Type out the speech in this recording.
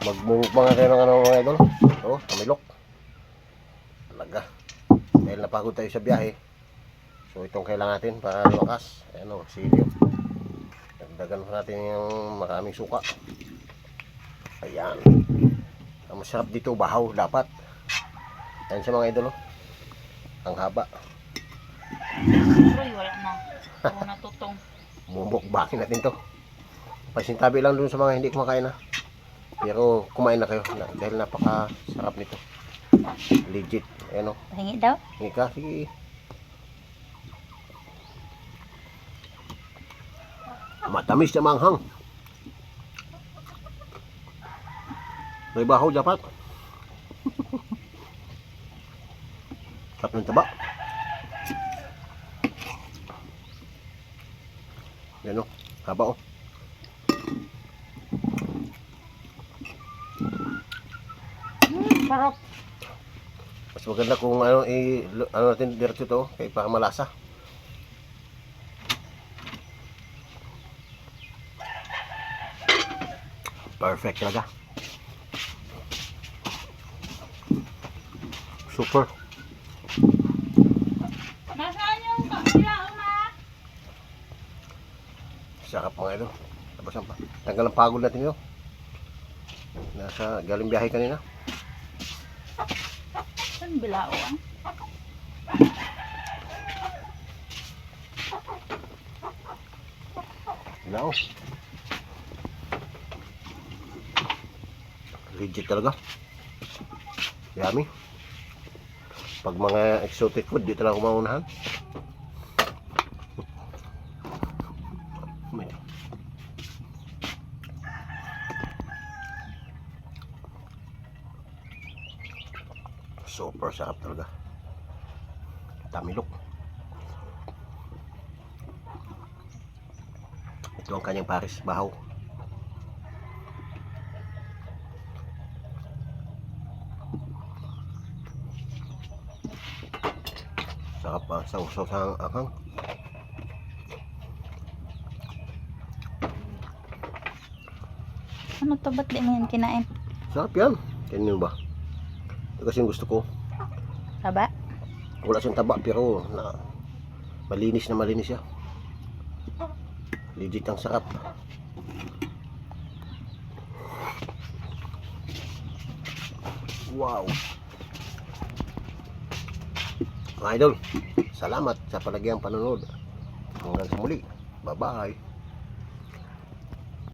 Magmumukbang natin ng ano mga idol. Ito, kamilok. Talaga. Dahil napagod tayo sa biyahe. So itong kailangan natin para lumakas. Ayan o, silyo. Dagdagan pa natin yung maraming suka. Ayan. Ang masarap dito, bahaw dapat. Ayan siya mga idol. Ang haba. Uy, wala na. Puro na tutong. Mumukbangin natin to. Pasintabi lang dun sa mga hindi kumakain na. Pero kumain na kayo dahil napakasarap nito. Legit. Ayan o. Hingi daw? Hingi ka. Sige. Matamis na manghang. May bahaw dapat. Sarap ng taba. Yan o. Haba o. Sarap. Mas maganda kung ano, ano natin diretso to kay para malasa. Perfect talaga. Super. Nasaan yung kabila, Uma? Sarap mga ito. Tapasan pa. Tanggal ang pagod natin ito. Nasa galing biyahe kanina. Saan bilao ah? Bilao. Legit talaga. Yummy. Pag mga exotic food, dito lang kumaunahan. Super sarap talaga. Tamilok. Ito ang kanyang pares, bahaw. Sarap pa, sausaw sa anghang. Ano to? Ba't di mo yan kinain? Sarap yan. Ganyan ba? Ito kasi yung gusto ko. Taba? Wala siyang taba pero malinis na malinis siya. Legit ang sarap. Wow. Mga idol, salamat sa palagyang panonood. Hanggang sa muli. Bye-bye.